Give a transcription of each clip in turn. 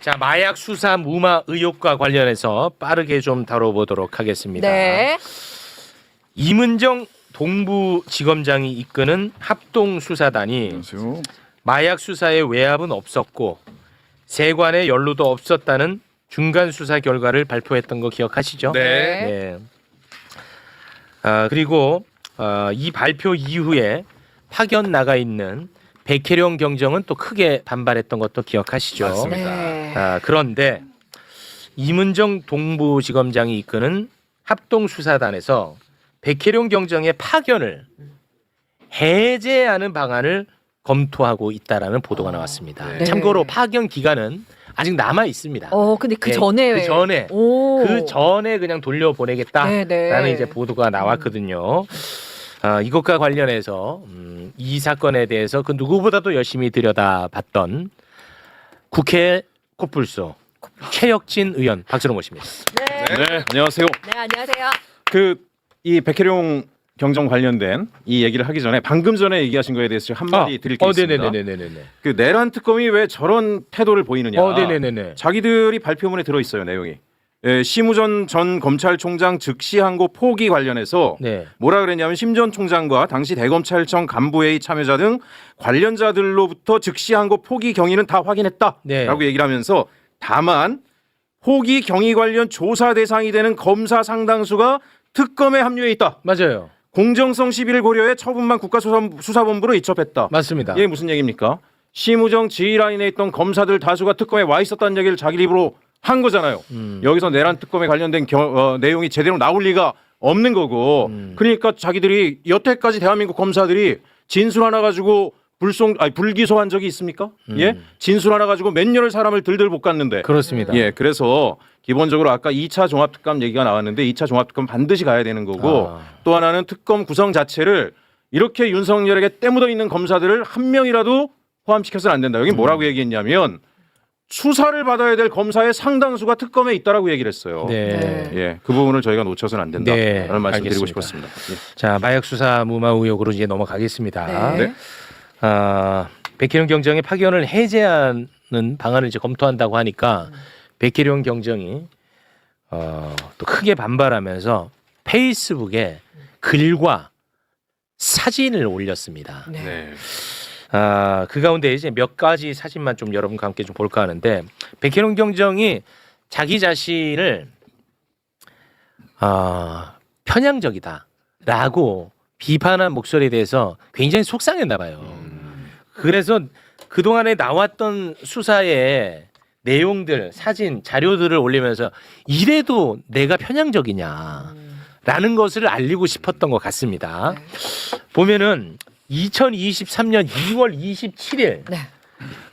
자, 마약 수사 무마 의혹과 관련해서 빠르게 좀 다뤄보도록 하겠습니다. 네. 이문정 동부지검장이 이끄는 합동수사단이 안녕하세요. 마약 수사에 외압은 없었고 세관의 연루도 없었다는 중간 수사 결과를 발표했던 거 기억하시죠? 네. 그리고 이 발표 이후에 파견 나가 있는 백혜령 경정은 또 크게 반발했던 것도 기억하시죠? 맞습니다. 네. 그런데 이문정 동부지검장이 이끄는 합동수사단에서 백혜령 경정의 파견을 해제하는 방안을 검토하고 있다라는 보도가 나왔습니다. 네. 참고로 파견 기간은 아직 남아 있습니다. 근데 그 네, 전에 그 전에 그냥 돌려보내겠다라는 네. 이제 보도가 나왔거든요. 이것과 관련해서 이 사건에 대해서 그 누구보다도 열심히 들여다봤던 국회 코뿔소 최혁진 의원 박수로 모십니다. 네, 안녕하세요. 네, 안녕하세요. 이 백혜룡 경정 관련된 이 얘기를 하기 전에 방금 전에 얘기하신 거에 대해서 한마디 드릴 게 있습니다. 네네네네네. 그 내란 특검이 왜 저런 태도를 보이느냐? 네네네네. 자기들이 발표문에 들어 있어요, 내용이. 심우전 전 검찰총장 즉시 항고 포기 관련해서 네. 뭐라 그랬냐면 심 전 총장과 당시 대검찰청 간부회의 참여자 등 관련자들로부터 즉시 항고 포기 경위는 다 확인했다라고 네. 얘기를 하면서 다만 포기 경위 관련 조사 대상이 되는 검사 상당수가 특검에 합류해 있다. 맞아요. 공정성 시비를 고려해 처분만 국가수사본부로 이첩했다. 맞습니다. 이게 무슨 얘기입니까? 심우정 지휘라인에 있던 검사들 다수가 특검에 와 있었다는 얘기를 자기 입으로 한 거잖아요. 여기서 내란 특검에 관련된 내용이 제대로 나올 리가 없는 거고. 그러니까 자기들이 여태까지 대한민국 검사들이 진술 하나 가지고 불기소한 적이 있습니까? 예? 진술 하나 가지고 몇 년을 사람을 들들 볶았는데. 그렇습니다. 예, 그래서 기본적으로 아까 2차 종합특감 얘기가 나왔는데 2차 종합특감 반드시 가야 되는 거고 또 하나는 특검 구성 자체를 이렇게 윤석열에게 때묻어 있는 검사들을 한 명이라도 포함시켜서는 안 된다. 여기 뭐라고 얘기했냐면 수사를 받아야 될 검사의 상당수가 특검에 있다라고 얘기를 했어요. 네. 예, 그 부분을 저희가 놓쳐서는 안 된다라는 네, 말씀 드리고 알겠습니다. 싶었습니다. 예. 자, 마약 수사 무마 의혹으로 이제 넘어가겠습니다. 네. 백혜령 경정의 파견을 해제하는 방안을 이제 검토한다고 하니까 백혜령 경정이 또 크게 반발하면서 페이스북에 글과 사진을 올렸습니다. 네. 그 가운데 이제 몇 가지 사진만 좀 여러분과 함께 좀 볼까 하는데 백혜령 경정이 자기 자신을 편향적이다라고 비판한 목소리에 대해서 굉장히 속상했나 봐요. 그래서 그동안에 나왔던 수사의 내용들, 사진, 자료들을 올리면서 이래도 내가 편향적이냐라는 것을 알리고 싶었던 것 같습니다. 보면은 2023년 2월 27일 네.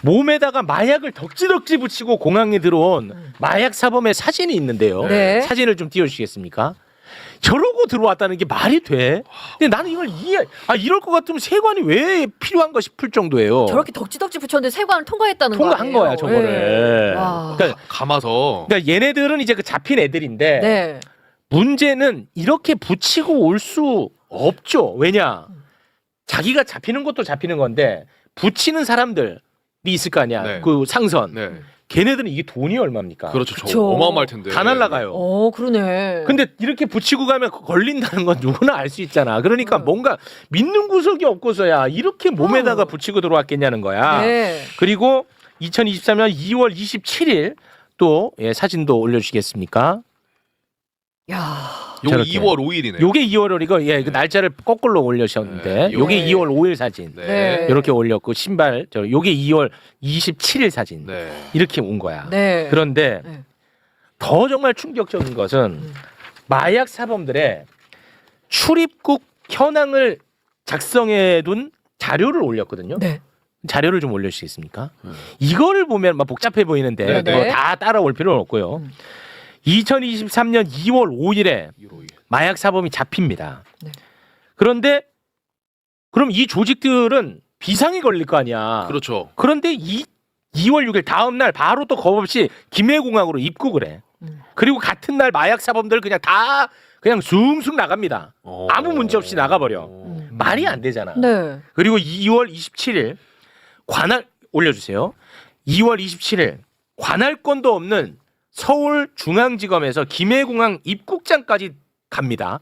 몸에다가 마약을 덕지덕지 붙이고 공항에 들어온 마약 사범의 사진이 있는데요. 네. 사진을 좀 띄워주시겠습니까? 저러고 들어왔다는 게 말이 돼? 근데 나는 이걸 이럴 것 같으면 세관이 왜 필요한가 싶을 정도예요. 저렇게 덕지덕지 붙였는데 세관을 통과했다는 거 통과한 아니에요? 거야 저거를. 네. 와. 감아서. 그러니까 얘네들은 이제 그 잡힌 애들인데 네. 문제는 이렇게 붙이고 올 수 없죠. 왜냐? 자기가 잡히는 것도 잡히는 건데 붙이는 사람들이 있을 거 아니야. 네. 그 상선. 네. 걔네들은 이게 돈이 얼마입니까? 그렇죠. 그쵸. 저 어마어마할 텐데. 다 날라가요. 그러네. 근데 이렇게 붙이고 가면 걸린다는 건 누구나 알 수 있잖아. 그러니까 뭔가 믿는 구석이 없고서야 이렇게 몸에다가 붙이고 들어왔겠냐는 거야. 네. 그리고 2023년 2월 27일 또 사진도 올려주시겠습니까? 야. 요게 저렇게. 2월 5일이네요. 요게 2월 이거 그 날짜를 거꾸로 올려주셨는데 네. 요게 네. 2월 5일 사진. 네. 이렇게 올렸고 신발 요게 2월 27일 사진. 네. 이렇게 온 거야. 네. 그런데 네. 더 정말 충격적인 것은 마약 사범들의 출입국 현황을 작성해둔 자료를 올렸거든요. 네. 자료를 좀 올려주시겠습니까? 이거를 보면 막 복잡해 보이는데 네, 네. 뭐 다 따라올 필요는 없고요. 2023년 2월 5일에 2월 5일. 마약 사범이 잡힙니다. 네. 그런데 그럼 이 조직들은 비상이 걸릴 거 아니야. 그렇죠. 그런데 2월 6일 다음 날 바로 또 겁없이 김해공항으로 입국을 해. 그리고 같은 날 마약 사범들 그냥 다 그냥 숭숭 나갑니다. 아무 문제 없이 나가버려. 말이 안 되잖아. 네. 그리고 2월 27일 관할 올려주세요. 2월 27일 관할권도 없는 서울중앙지검에서 김해공항 입국장까지 갑니다.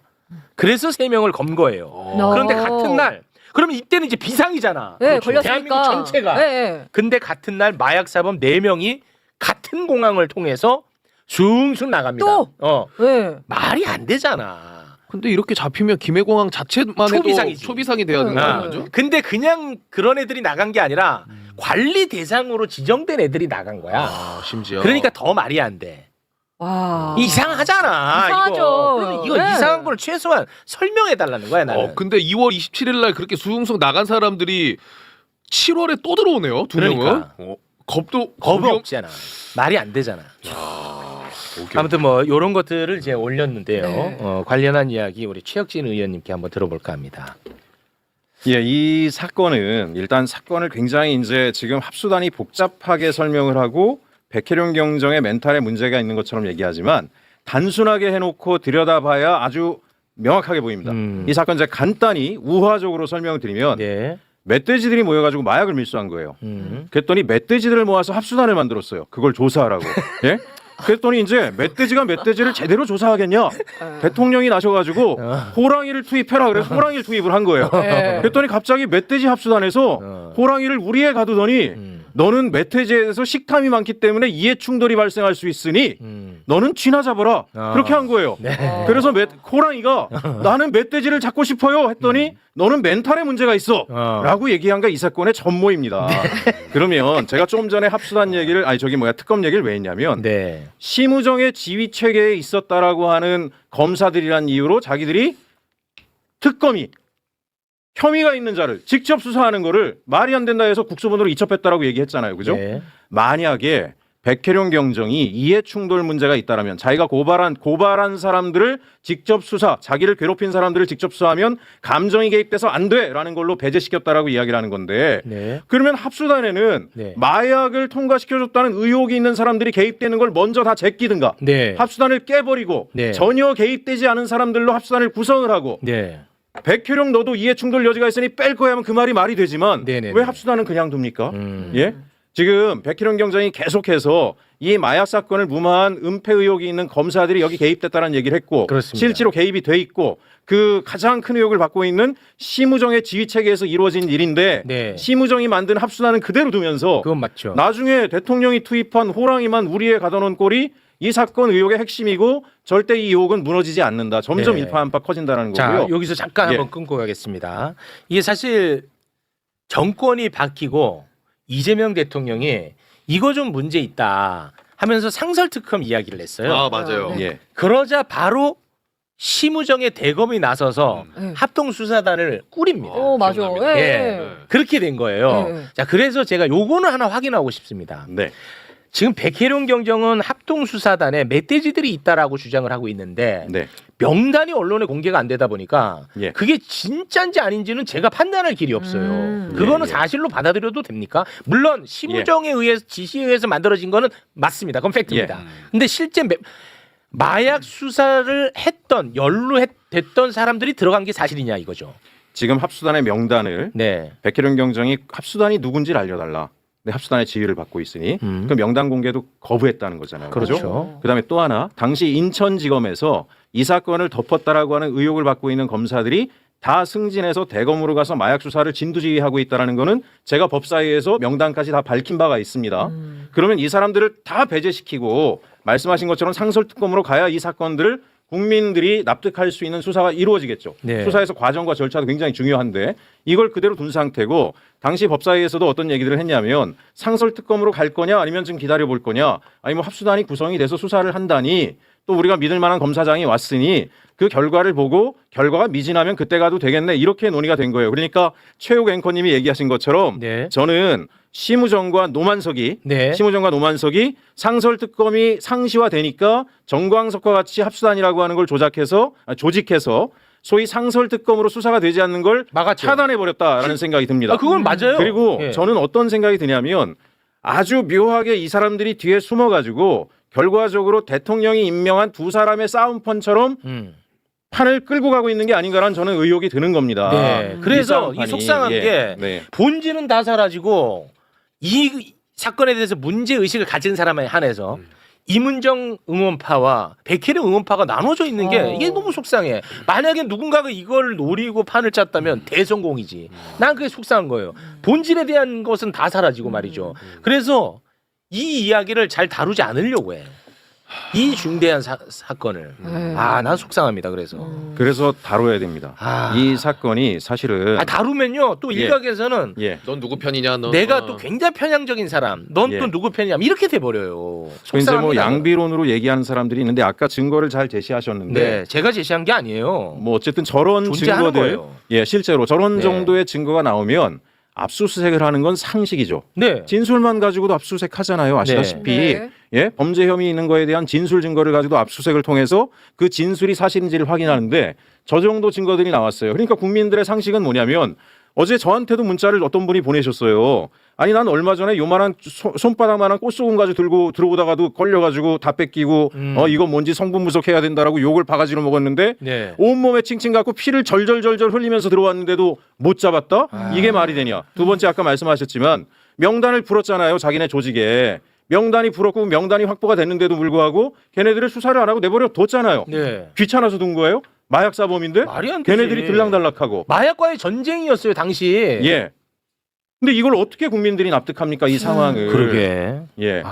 그래서 3명을 검거해요. 그런데 같은 날, 그러면 이때는 이제 비상이잖아. 네, 그렇죠. 걸렸으니까. 대한민국 전체가. 네, 네. 근데 같은 날 마약사범 4명이 같은 공항을 통해서 숭숭 나갑니다. 또? 네. 말이 안 되잖아. 근데 이렇게 잡히면 김해공항 자체만 초비상이지. 해도 초비상이 돼야 되는 아, 거죠? 근데 그냥 그런 애들이 나간 게 아니라 관리 대상으로 지정된 애들이 나간 거야. 아, 심지어. 그러니까 더 말이 안 돼. 와. 이상하잖아. 이상하죠. 이거. 그러면 이거 네. 이상한 걸 최소한 설명해 달라는 거야, 나는. 근데 2월 27일 날 그렇게 숭숭 나간 사람들이 7월에 또 들어오네요. 두 명은. 그러니까. 겁도 겁이 겁이 없잖아. 말이 안 되잖아. 오케이. 아무튼 뭐 이런 것들을 이제 올렸는데요. 네. 관련한 이야기 우리 최혁진 의원님께 한번 들어볼까 합니다. 예, 이 사건은 일단 사건을 굉장히 이제 지금 합수단이 복잡하게 설명을 하고 백혜룡 경정의 멘탈에 문제가 있는 것처럼 얘기하지만 단순하게 해놓고 들여다봐야 아주 명확하게 보입니다. 이 사건 이제 간단히 우화적으로 설명을 드리면 네. 멧돼지들이 모여가지고 마약을 밀수한 거예요. 그랬더니 멧돼지들을 모아서 합수단을 만들었어요. 그걸 조사하라고. 예? 그랬더니 이제 멧돼지가 멧돼지를 제대로 조사하겠냐? 대통령이 나셔가지고 호랑이를 투입해라 그래서 호랑이를 투입을 한 거예요. 네. 그랬더니 갑자기 멧돼지 합수단에서 호랑이를 우리에 가두더니 너는 멧돼지에서 식탐이 많기 때문에 이해 충돌이 발생할 수 있으니 너는 쥐나 잡아라. 그렇게 한 거예요. 그래서 호랑이가 나는 멧돼지를 잡고 싶어요 했더니 너는 멘탈에 문제가 있어 라고 얘기한 게 이 사건의 전모입니다. 그러면 제가 조금 전에 합수단 얘기를 특검 얘기를 왜 했냐면 네. 심우정의 지휘 체계에 있었다라고 하는 검사들이란 이유로 자기들이 특검이 혐의가 있는 자를 직접 수사하는 거를 말이 안 된다 해서 국수본으로 이첩했다라고 얘기했잖아요. 그죠? 네. 만약에 백혜룡 경정이 이해 충돌 문제가 있다라면 자기가 고발한 사람들을 직접 수사, 자기를 괴롭힌 사람들을 직접 수사하면 감정이 개입돼서 안 돼라는 걸로 배제시켰다라고 이야기를 하는 건데 네. 그러면 합수단에는 네. 마약을 통과시켜줬다는 의혹이 있는 사람들이 개입되는 걸 먼저 다 제끼든가 네. 합수단을 깨버리고 네. 전혀 개입되지 않은 사람들로 합수단을 구성을 하고 네. 백혜룡 너도 이해 충돌 여지가 있으니 뺄 거야 하면 그 말이 되지만 네네네. 왜 합수단은 그냥 둡니까? 예? 지금 백혜룡 경정이 계속해서 이 마약 사건을 무마한 은폐 의혹이 있는 검사들이 여기 개입됐다는 얘기를 했고 그렇습니다. 실제로 개입이 돼 있고 그 가장 큰 의혹을 받고 있는 심우정의 지휘 체계에서 이루어진 일인데 네. 심우정이 만든 합수단은 그대로 두면서 그건 맞죠. 나중에 대통령이 투입한 호랑이만 우리에 가둬 놓은 꼴이 이 사건 의혹의 핵심이고 절대 이 의혹은 무너지지 않는다. 점점 네. 일파만파 커진다는 자, 거고요. 여기서 잠깐 예. 한번 끊고 가겠습니다. 이게 사실 정권이 바뀌고 이재명 대통령이 이거 좀 문제 있다 하면서 상설특검 이야기를 했어요. 아, 맞아요. 네. 예. 그러자 바로 심우정의 대검이 나서서 네. 합동수사단을 꾸립니다. 맞아. 기억납니다. 예. 예. 그렇게 된 거예요. 네. 자, 그래서 제가 요거는 하나 확인하고 싶습니다. 네. 지금 백혜룡 경정은 합동수사단에 멧돼지들이 있다라고 주장을 하고 있는데 네. 명단이 언론에 공개가 안 되다 보니까 예. 그게 진짜인지 아닌지는 제가 판단할 길이 없어요. 그거는 예, 예. 사실로 받아들여도 됩니까? 물론 심우정에 의해서 지시에 의해서 만들어진 거는 맞습니다. 그건 팩트입니다. 근데 실제 마약 수사를 했던 연루됐던 사람들이 들어간 게 사실이냐 이거죠. 지금 합수단의 명단을 네. 백혜룡 경정이 합수단이 누군지를 알려달라. 근데 합수단의 지휘를 받고 있으니 그 명단 공개도 거부했다는 거잖아요. 그렇죠. 그다음에 또 하나 당시 인천지검에서 이 사건을 덮었다라고 하는 의혹을 받고 있는 검사들이 다 승진해서 대검으로 가서 마약 수사를 진두지휘하고 있다는 거는 제가 법사위에서 명단까지 다 밝힌 바가 있습니다. 그러면 이 사람들을 다 배제시키고 말씀하신 것처럼 상설특검으로 가야 이 사건들을 국민들이 납득할 수 있는 수사가 이루어지겠죠. 네. 수사에서 과정과 절차도 굉장히 중요한데 이걸 그대로 둔 상태고 당시 법사위에서도 어떤 얘기들을 했냐면 상설특검으로 갈 거냐 아니면 좀 기다려볼 거냐 아니면 합수단이 구성이 돼서 수사를 한다니 또 우리가 믿을 만한 검사장이 왔으니 그 결과를 보고 결과가 미진하면 그때 가도 되겠네 이렇게 논의가 된 거예요. 그러니까 최욱 앵커님이 얘기하신 것처럼 네. 저는 심우정과 노만석이 네. 심우정과 노만석이 상설특검이 상시화되니까 정광석과 같이 합수단이라고 하는 걸 조직해서 소위 상설특검으로 수사가 되지 않는 걸 막았죠. 차단해버렸다라는 생각이 듭니다. 그건 맞아요. 그리고 예. 저는 어떤 생각이 드냐면 아주 묘하게 이 사람들이 뒤에 숨어가지고 결과적으로 대통령이 임명한 두 사람의 싸움판처럼 판을 끌고 가고 있는 게 아닌가라는 저는 의혹이 드는 겁니다. 네. 그래서 이 싸움판이. 속상한 예. 게 네. 본질은 다 사라지고 이 사건에 대해서 문제 의식을 가진 사람에 한해서 이문정 응원파와 백혜령 응원파가 나눠져 있는 게 이게 너무 속상해. 만약에 누군가가 이걸 노리고 판을 짰다면 대성공이지. 난 그게 속상한 거예요. 본질에 대한 것은 다 사라지고 말이죠. 그래서 이 이야기를 잘 다루지 않으려고 해. 이 중대한 사건을. 난 속상합니다. 그래서 다뤄야 됩니다. 이 사건이 사실은 다루면요 또 예. 일각에서는 넌 누구 편이냐? 너 내가 또 굉장히 편향적인 사람, 넌 또 예. 누구 편이냐 이렇게 돼버려요. 이제 뭐 속상합니다. 양비론으로 얘기하는 사람들이 있는데 아까 증거를 잘 제시하셨는데 네, 제가 제시한 게 아니에요. 뭐 어쨌든 저런 존재하는 증거들, 거예요. 실제로 저런 네. 정도의 증거가 나오면 압수수색을 하는 건 상식이죠. 네. 진술만 가지고도 압수수색 하잖아요. 아시다시피 네. 범죄 혐의 있는 거에 대한 진술 증거를 가지고 압수수색을 통해서 그 진술이 사실인지를 확인하는데 저 정도 증거들이 나왔어요. 그러니까 국민들의 상식은 뭐냐면 어제 저한테도 문자를 어떤 분이 보내셨어요. 아니 난 얼마 전에 요만한 손바닥만한 꽃소금 가지고 들고 들어오다가도 걸려가지고 다 뺏기고 이거 뭔지 성분 분석해야 된다라고 욕을 바가지로 먹었는데 네. 온몸에 칭칭 갖고 피를 절절절절 흘리면서 들어왔는데도 못 잡았다? 이게 말이 되냐? 두 번째 아까 말씀하셨지만 명단을 풀었잖아요. 자기네 조직에. 명단이 풀었고 명단이 확보가 됐는데도 불구하고 걔네들을 수사를 안 하고 내버려 뒀잖아요. 네. 귀찮아서 둔 거예요? 마약사범인데? 말이 안 되지. 걔네들이 들락달락하고. 마약과의 전쟁이었어요 당시. 예. 근데 이걸 어떻게 국민들이 납득합니까? 이 상황을. 그러게. 예.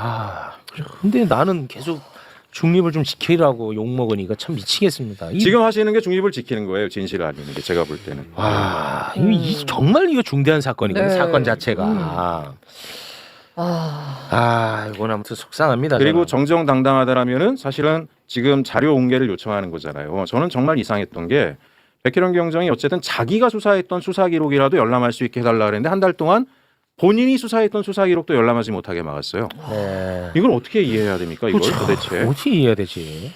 근데 나는 계속 중립을 좀 지키라고 욕 먹으니까 참 미치겠습니다. 지금 하시는 게 중립을 지키는 거예요. 진실을 알리는 게 제가 볼 때는. 정말 이거 중대한 사건이거든요. 네. 사건 자체가. 이건 아무튼 속상합니다. 그리고 저는. 정정당당하다라면은 사실은 지금 자료 공개를 요청하는 거잖아요. 저는 정말 이상했던 게 백혜령 경정이 어쨌든 자기가 수사했던 수사 기록이라도 열람할 수 있게 해달라 그랬는데 한 달 동안 본인이 수사했던 수사 기록도 열람하지 못하게 막았어요. 네. 이걸 어떻게 이해해야 됩니까? 이걸 도대체? 어떻게 이해해야 되지?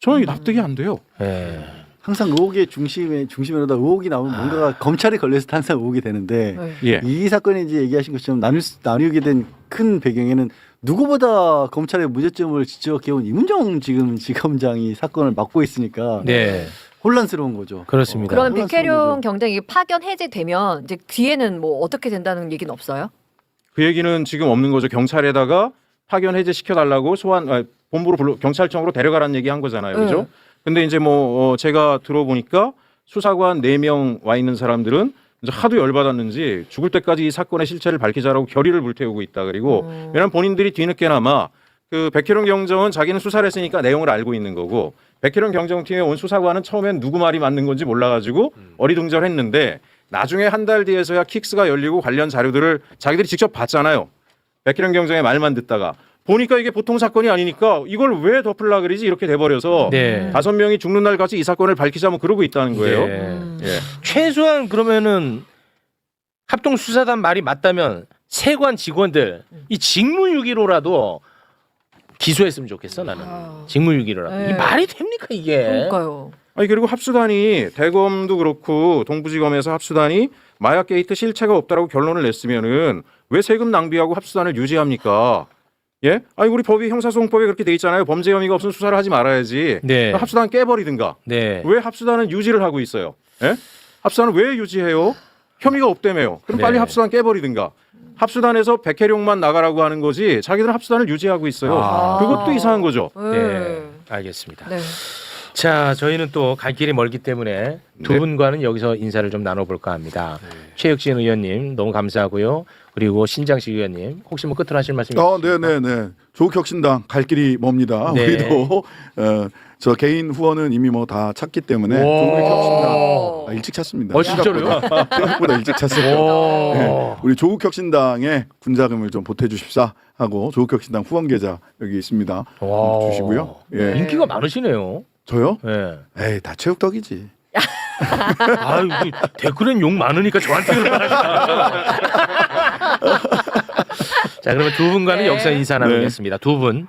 저는 납득이 안 돼요. 네. 항상 의혹의 중심에다 의혹이 나오면 뭔가가 검찰에 걸렸을 때 항상 의혹이 되는데 예. 이 사건이 이제 얘기하신 것처럼 나뉘게 된 큰 배경에는 누구보다 검찰의 무죄점을 지적해온 이문정 지금 지검장이 사건을 맡고 있으니까 네. 혼란스러운 거죠. 그렇습니다. 그러면 혼란스러운 백혜룡 거죠. 경쟁이 파견 해제되면 이제 뒤에는 뭐 어떻게 된다는 얘기는 없어요? 그 얘기는 지금 없는 거죠. 경찰에다가 파견 해제 시켜달라고 본부로 경찰청으로 데려가라는 얘기 한 거잖아요. 그죠? 근데 이제 제가 들어보니까 수사관 4명 와 있는 사람들은 이제 하도 열받았는지 죽을 때까지 이 사건의 실체를 밝히자라고 결의를 불태우고 있다. 그리고 왜냐하면 본인들이 뒤늦게나마 그 백혜룡 경정은 자기는 수사를 했으니까 내용을 알고 있는 거고 백혜룡 경정팀에 온 수사관은 처음엔 누구 말이 맞는 건지 몰라가지고 어리둥절했는데 나중에 한 달 뒤에서야 킥스가 열리고 관련 자료들을 자기들이 직접 봤잖아요. 백혜령 경정의 말만 듣다가 보니까 이게 보통 사건이 아니니까 이걸 왜 덮으려 그러지 이렇게 돼버려서 네. 5명이 죽는 날까지 이 사건을 밝히자 뭐 그러고 있다는 거예요. 네. 예. 최소한 그러면은 합동수사단 말이 맞다면 세관 직원들 이 직무유기로라도 기소했으면 좋겠어 나는. 직무유기로라도. 네. 이 말이 됩니까 이게? 그러니까요. 아니 그리고 합수단이 대검도 그렇고 동부지검에서 합수단이 마약 게이트 실체가 없다라고 결론을 냈으면은 왜 세금 낭비하고 합수단을 유지합니까? 예? 아니 우리 법이 형사소송법에 그렇게 돼 있잖아요. 범죄 혐의가 없으면 수사를 하지 말아야지. 네. 합수단 깨버리든가. 네. 왜 합수단은 유지를 하고 있어요? 예? 합수단은 왜 유지해요? 혐의가 없다며요. 그럼 네. 빨리 합수단 깨버리든가. 합수단에서 백혜룡만 나가라고 하는 거지 자기들은 합수단을 유지하고 있어요. 그것도 이상한 거죠. 네. 알겠습니다. 네. 자, 저희는 또 갈 길이 멀기 때문에 두 네. 분과는 여기서 인사를 좀 나눠볼까 합니다. 최혁진 의원님 너무 감사하고요. 그리고 신장식 의원님 혹시 뭐 끝으로 하실 말씀 있으십니까? 네네네. 조국혁신당 갈 길이 멉니다. 네. 우리도 저 개인 후원은 이미 뭐 다 찾기 때문에 오. 조국혁신당 일찍 찾습니다. 진짜로요? 생각보다 일찍 찾습니다. 오. 네. 우리 조국혁신당에 군자금을 좀 보태주십사 하고 조국혁신당 후원 계좌 여기 있습니다. 와. 주시고요. 예. 인기가 많으시네요. 저요? 네. 에이 다 체육덕이지. 아유, 댓글엔 욕 많으니까 저한테 그러시다. 자, 그러면 두 분과는 네. 여기서 인사 나누겠습니다. 두 분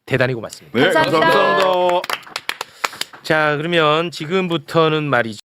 대단히 고맙습니다. 감사합니다. 감사합니다. 자, 그러면 지금부터는 말이죠.